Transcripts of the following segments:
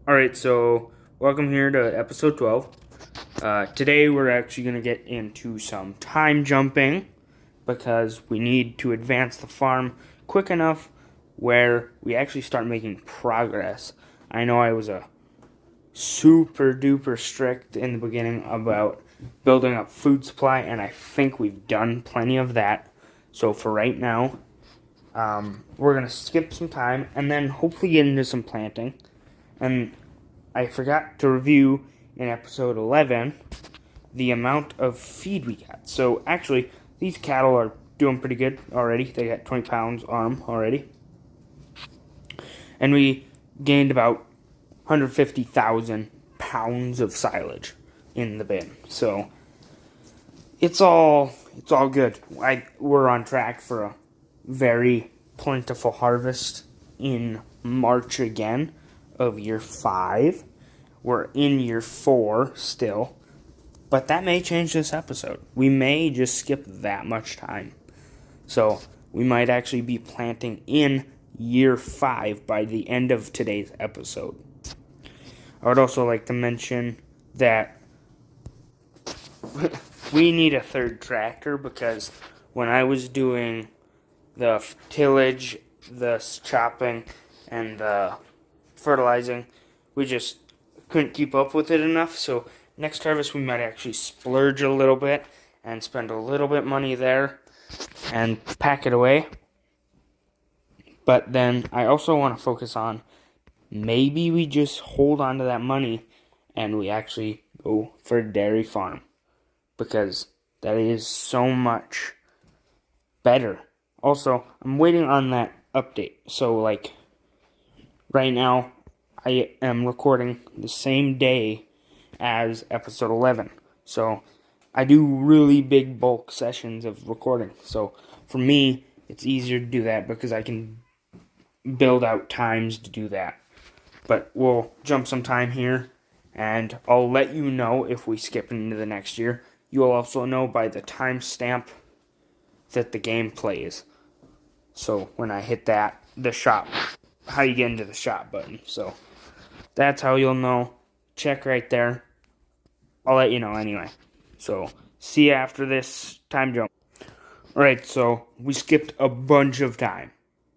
Alright, so welcome here to episode 12. Today we're actually going to get into some time jumping because we need to advance the farm quick enough where we actually start making progress. I know I was a super duper strict in the beginning about building up food supply, and I think we've done plenty of that. So for right now, we're going to skip some time and then hopefully get into some planting. And I forgot to review in episode 11 the amount of feed we got. So actually, these cattle are doing pretty good already. They got 20 pounds on them already. And we gained about 150,000 pounds of silage in the bin. So it's all good. We're on track for a very plentiful harvest in March again of year 5. We're in year 4 still, but that may change this episode. We may just skip that much time. So we might actually be planting in year 5 by the end of today's episode. I would also like to mention that we need a third tractor because when I was doing the tillage, the chopping, and the fertilizing, we just couldn't keep up with it enough. So next harvest we might actually splurge a little bit and spend a little bit money there and pack it away. But then I also want to focus on maybe we just hold on to that money and we actually go for a dairy farm because that is so much better. Also, I'm waiting on that update. So like right now, I am recording the same day as episode 11. So I do really big bulk sessions of recording. So for me, it's easier to do that because I can build out times to do that. But we'll jump some time here, and I'll let you know if we skip into the next year. You'll also know by the timestamp that the game plays. So when I hit that, the shop, how you get into the shop button. So that's how you'll know. Check right there. I'll let you know anyway. So see you after this time jump. Alright, so we skipped a bunch of time.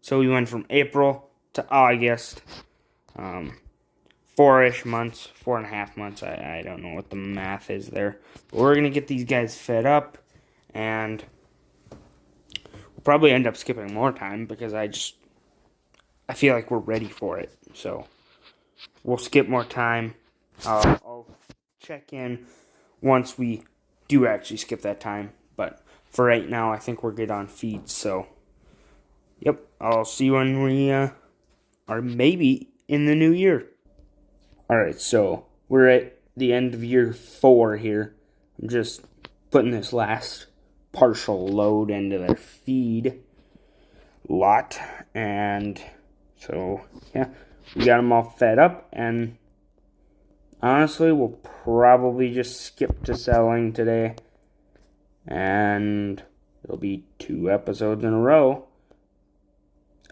So we went from April to August. 4-ish months, 4.5 months. I don't know what the math is there. But we're going to get these guys fed up. And we'll probably end up skipping more time because I feel like we're ready for it. So we'll skip more time. I'll check in once we do actually skip that time. But for right now, I think we're good on feed. So, yep, I'll see you when we are maybe in the new year. Alright, so we're at the end of year 4 here. I'm just putting this last partial load into their feed lot. And so, yeah, we got them all fed up. And honestly, we'll probably just skip to selling today. And there'll be 2 episodes in a row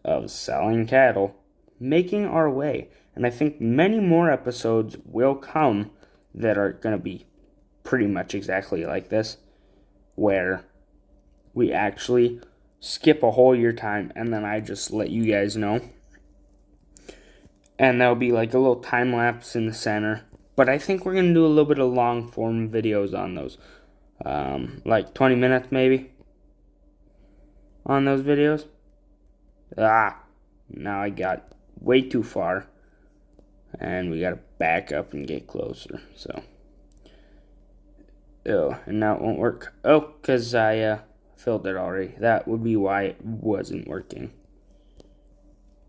of selling cattle, making our way. And I think many more episodes will come that are going to be pretty much exactly like this, where we actually skip a whole year time and then I just let you guys know. And there'll be like a little time lapse in the center. But I think we're going to do a little bit of long form videos on those. Like 20 minutes maybe on those videos. Now I got way too far. And we got to back up and get closer. So, and now it won't work. Oh, because I filled it already. That would be why it wasn't working.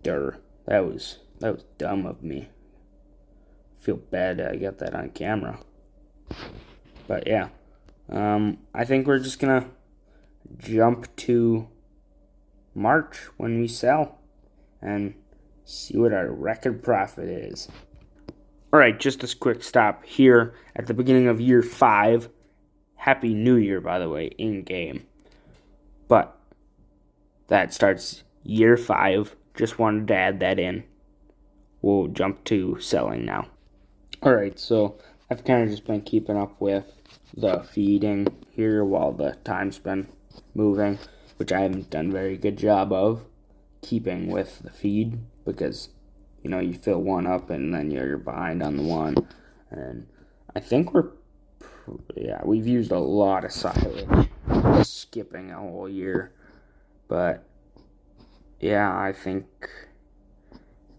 That was dumb of me. Feel bad I got that on camera. But yeah, I think we're just gonna jump to March when we sell and see what our record profit is. Alright, just a quick stop here at the beginning of year 5. Happy New Year, by the way, in game. But that starts year 5. Just wanted to add that in. we'll jump to selling now. Alright, so I've kind of just been keeping up with the feeding here while the time's been moving, which I haven't done a very good job of keeping with the feed, because you fill one up and then you're behind on the one. And I think we've used a lot of silage, skipping a whole year. But yeah, I think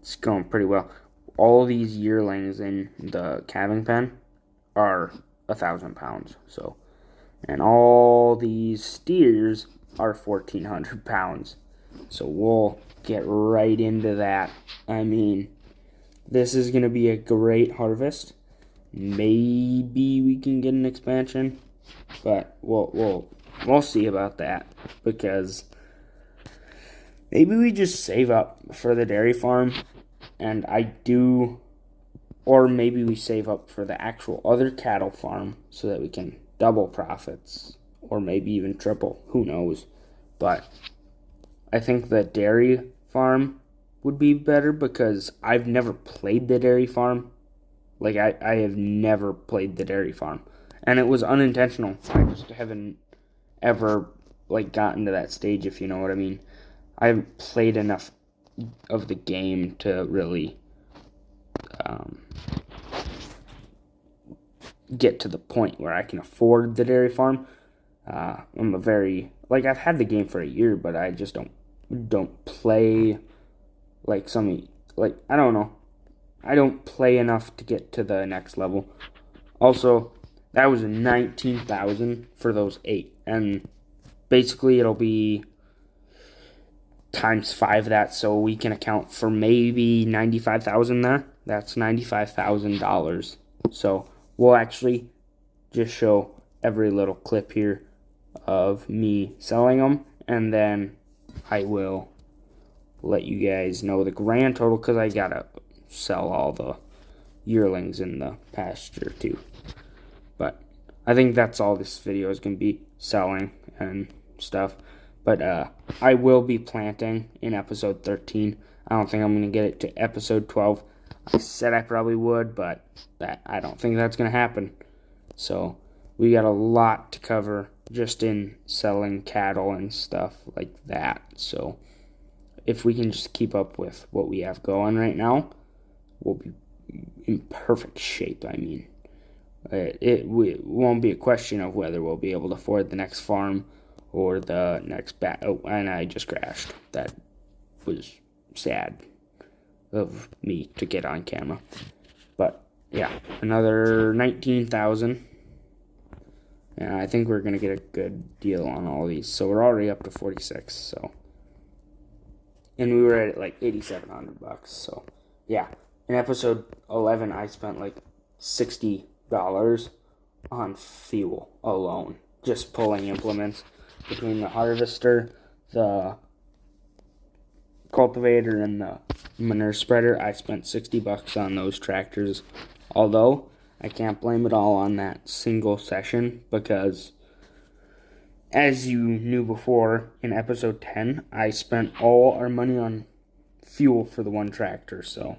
it's going pretty well. All these yearlings in the calving pen are 1,000 pounds. So, and all these steers are 1,400 pounds. So we'll get right into that. I mean, this is going to be a great harvest. Maybe we can get an expansion, but we'll see about that, because maybe we just save up for the dairy farm, and or maybe we save up for the actual other cattle farm so that we can double profits, or maybe even triple, who knows. But I think the dairy farm would be better, because I've never played the dairy farm. Like, I have never played the dairy farm, and it was unintentional. I just haven't ever, gotten to that stage, if you know what I mean. I haven't played enough of the game to really get to the point where I can afford the dairy farm. I'm I've had the game for a year, but I just don't play I don't know. I don't play enough to get to the next level. Also, that was 19,000 for those 8, and basically it'll be times 5 that, so we can account for maybe 95,000 there. That's $95,000. So we'll actually just show every little clip here of me selling them, and then I will let you guys know the grand total, because I gotta sell all the yearlings in the pasture too. But I think that's all this video is going to be, selling and stuff. But I will be planting in episode 13. I don't think I'm going to get it to episode 12. I said I probably would, but I don't think that's going to happen. So we got a lot to cover just in selling cattle and stuff like that. So if we can just keep up with what we have going right now, we'll be in perfect shape. I mean, it won't be a question of whether we'll be able to afford the next farm or the next Oh, and I just crashed. That was sad of me to get on camera. But yeah, another 19,000. And I think we're gonna get a good deal on all these. So we're already up to 46. So, and we were at $8,700. So yeah. In episode 11, I spent $60 on fuel alone, just pulling implements between the harvester, the cultivator, and the manure spreader. I spent $60 on those tractors, although I can't blame it all on that single session, because as you knew before, in episode 10, I spent all our money on fuel for the one tractor. So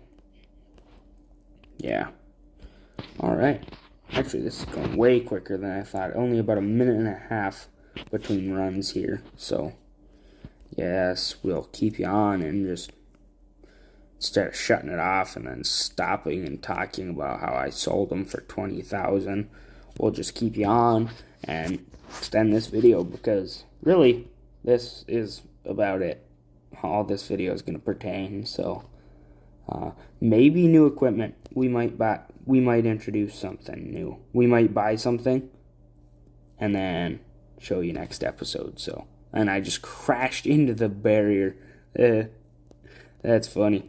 yeah. Alright. Actually, this is going way quicker than I thought. Only about a minute and a half between runs here. So, yes, we'll keep you on, and just, instead of shutting it off and then stopping and talking about how I sold them for 20,000, we'll just keep you on and extend this video, because really, this is about it. All this video is going to pertain. So maybe new equipment. We might introduce something new. We might buy something and then show you next episode. So, and I just crashed into the barrier. That's funny.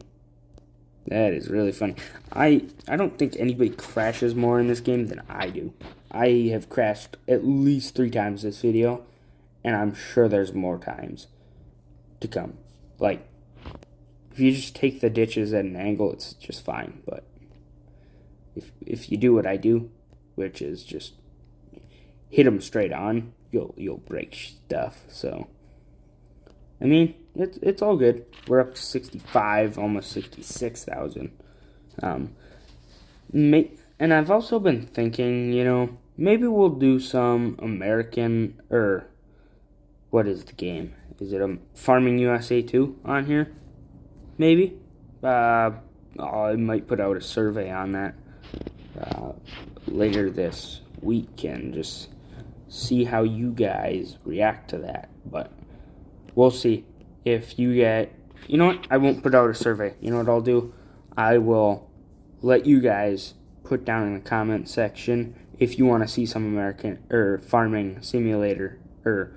That is really funny. I don't think anybody crashes more in this game than I do. I have crashed at least 3 times this video, and I'm sure there's more times to come. If you just take the ditches at an angle, it's just fine. But if you do what I do, which is just hit them straight on, you'll break stuff. So, I mean, it's all good. We're up to 65, almost 66,000. Um, and I've also been thinking, maybe we'll do some American, or what is the game? Is it a Farming USA 2 on here? Maybe. I might put out a survey on that later this week and just see how you guys react to that. But we'll see if you get. You know what? I won't put out a survey. You know what I'll do? I will let you guys put down in the comment section if you want to see some American or Farming Simulator, or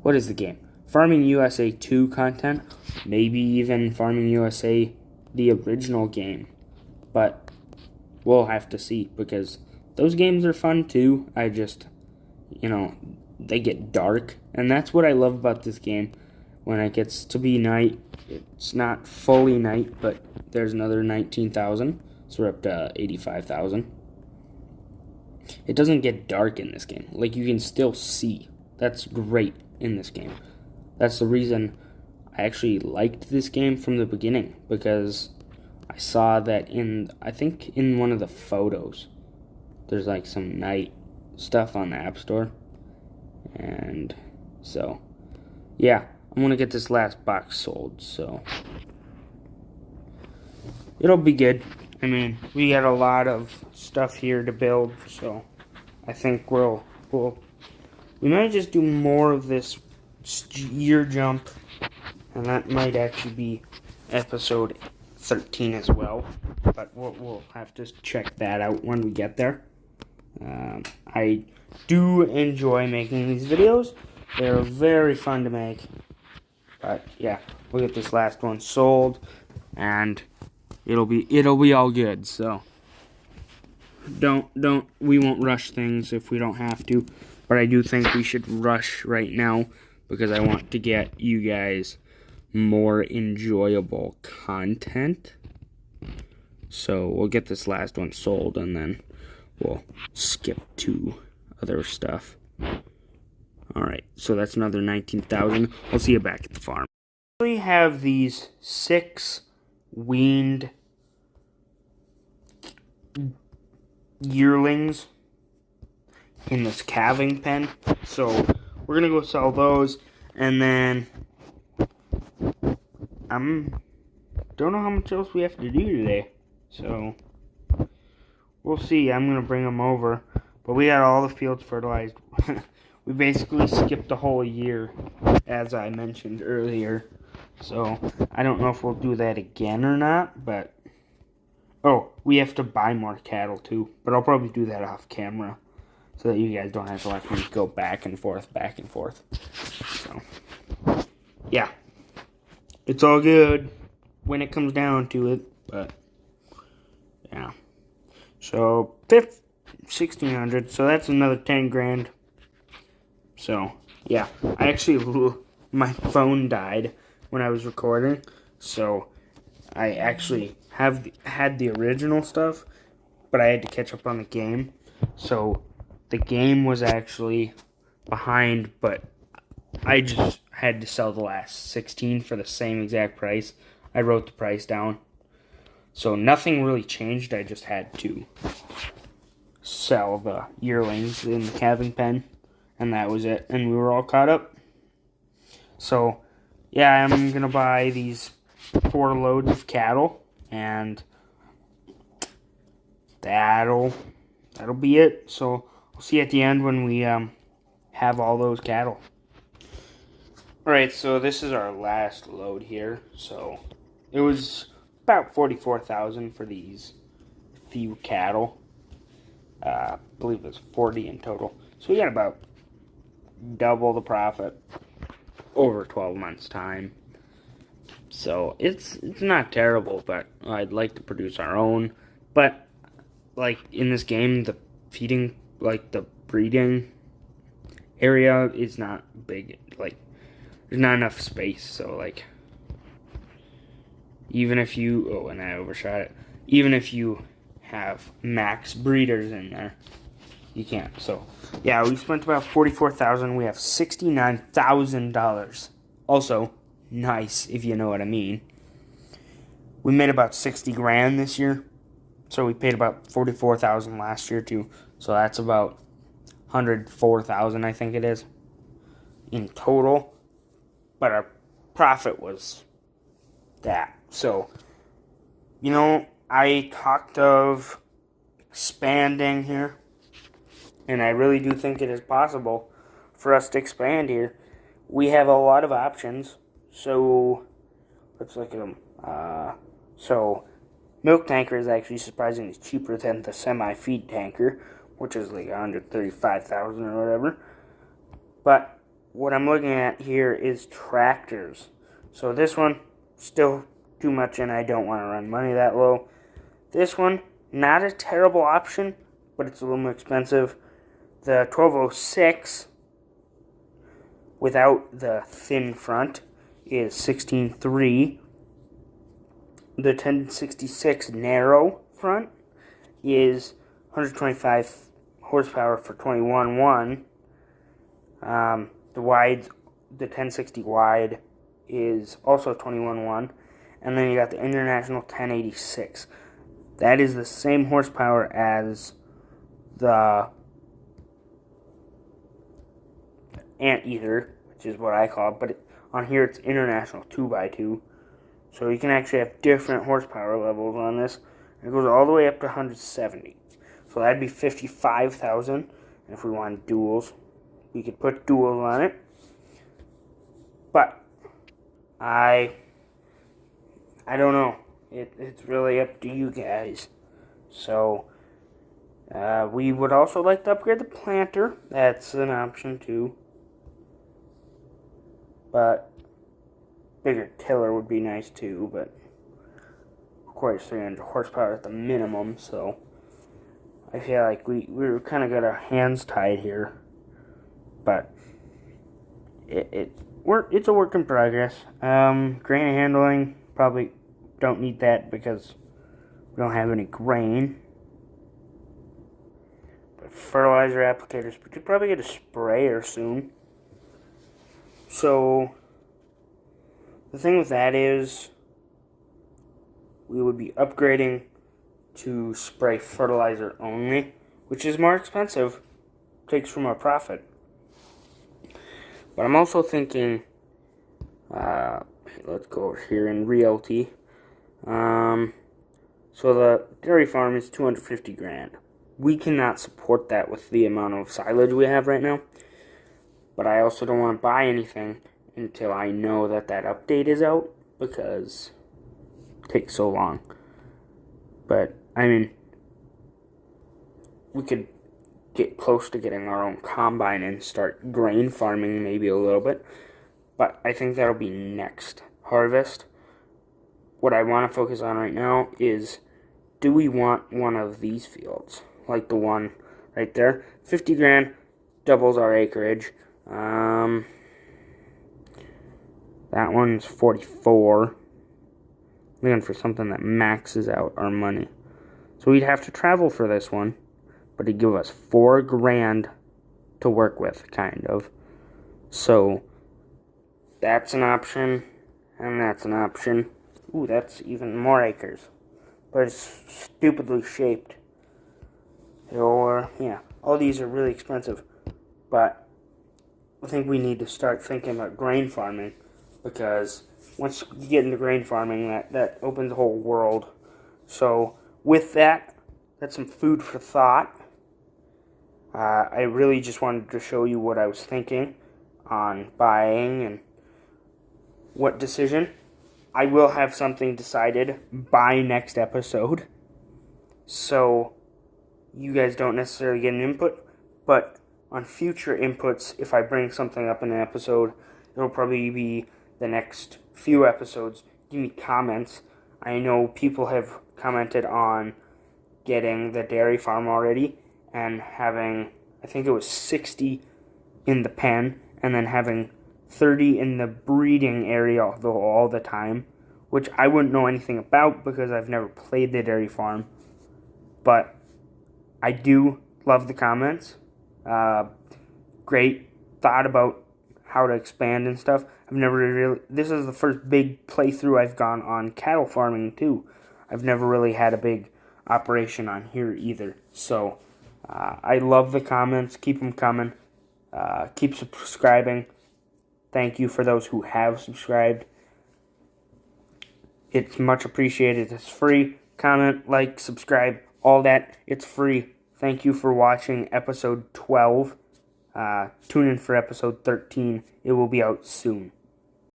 what is the game? Farming USA 2 content, maybe even Farming USA the original game. But we'll have to see, because those games are fun too. I just, they get dark, and that's what I love about this game. When it gets to be night, it's not fully night, but there's another 19,000, so we're up to 85,000. It doesn't get dark in this game. Like, you can still see. That's great in this game. That's the reason I actually liked this game from the beginning, because I saw that I think in one of the photos, there's like some night stuff on the App Store. And so, yeah, I'm going to get this last box sold, so it'll be good. I mean, we got a lot of stuff here to build, so I think we might just do more of this year jump, and that might actually be episode 13 as well, but we'll have to check that out when we get there. I do enjoy making these videos. They're very fun to make. But yeah, we'll get this last one sold, and it'll be all good. So we won't rush things if we don't have to, but I do think we should rush right now, because I want to get you guys more enjoyable content. So we'll get this last one sold, and then we'll skip to other stuff. Alright, so that's another 19,000. I'll see you back at the farm. We have these 6 weaned yearlings in this calving pen. So we're going to go sell those, and then don't know how much else we have to do today. So we'll see. I'm going to bring them over. But we got all the fields fertilized. We basically skipped a whole year, as I mentioned earlier. So I don't know if we'll do that again or not, but we have to buy more cattle too. But I'll probably do that off camera, so that you guys don't have to let me go back and forth. So yeah, it's all good when it comes down to it. But yeah, so 1,600. So that's another 10 grand. So, yeah, my phone died when I was recording, so I actually had the original stuff, but I had to catch up on the game. So, the game was actually behind, but I just had to sell the last 16 for the same exact price. I wrote the price down. So, nothing really changed. I just had to sell the yearlings in the calving pen. And that was it. And we were all caught up. So, yeah, I'm going to buy these 4 loads of cattle. And that'll be it. So, we'll see you at the end when we have all those cattle. Alright, so this is our last load here. So, it was about 44,000 for these few cattle. I believe it was 40 in total. So, we got about double the profit over 12 months time. So it's not terrible, but I'd like to produce our own. But like in this game, the feeding, like the breeding area is not big. Like there's not enough space. So like even if you and I overshot it. Even if you have max breeders in there, you can't. So, yeah, we spent about $44,000. We have $69,000. Also, nice, if you know what I mean. We made about 60 grand this year. So we paid about $44,000 last year too. So that's about $104,000, I think it is, in total. But our profit was that. So, I talked of expanding here, and I really do think it is possible for us to expand here. We have a lot of options, so let's look at them. So milk tanker is actually surprisingly cheaper than the semi-feed tanker, which is like $135,000 or whatever. But what I'm looking at here is tractors. So this one, still too much, and I don't want to run money that low. This one, not a terrible option, but it's a little more expensive. The 1206, without the thin front, is $16,300. The 1066 narrow front is 125 horsepower for $21,100. The 1060 wide is also $21,100. And then you got the International 1086. That is the same horsepower as the Anteater, which is what I call it, but on here it's International 2x2. So you can actually have different horsepower levels on this. It goes all the way up to 170. So that'd be $55,000. And if we want duals, we could put duals on it. But I don't know. It's really up to you guys. So we would also like to upgrade the planter. That's an option too. But bigger tiller would be nice too, but of course 300 horsepower at the minimum, so I feel like we're kind of got our hands tied here. But it's a work in progress. Grain handling, probably don't need that because we don't have any grain. But fertilizer applicators, we could probably get a sprayer soon. So the thing with that is we would be upgrading to spray fertilizer only, which is more expensive, takes from our profit. But I'm also thinking, let's go over here in realty. So the dairy farm is $250,000. We cannot support that with the amount of silage we have right now. But I also don't want to buy anything until I know that update is out, because it takes so long. But, I mean, we could get close to getting our own combine and start grain farming maybe a little bit. But I think that'll be next harvest. What I want to focus on right now is, do we want one of these fields? Like the one right there. $50,000 doubles our acreage. That one's 44. Looking for something that maxes out our money. So we'd have to travel for this one, but it'd give us $4,000 to work with, kind of. So that's an option, and that's an option. Ooh, that's even more acres, but it's stupidly shaped. Or yeah, all these are really expensive, but I think we need to start thinking about grain farming, because once you get into grain farming, that opens the whole world. So with that, that's some food for thought. I really just wanted to show you what I was thinking on buying and what decision. I will have something decided by next episode, so you guys don't necessarily get an input, but on future inputs, if I bring something up in an episode, it'll probably be the next few episodes. Give me comments. I know people have commented on getting the dairy farm already and having, I think it was 60 in the pen, and then having 30 in the breeding area all the time, which I wouldn't know anything about because I've never played the dairy farm. But I do love the comments. Great thought about how to expand and stuff. I've never really, this is the first big playthrough I've gone on cattle farming too. I've never really had a big operation on here either. So I love the comments. Keep them coming. Keep subscribing. Thank you for those who have subscribed. It's much appreciated. It's free. Comment, like, subscribe, all that. It's free. Thank you for watching episode 12. Tune in for episode 13. It will be out soon.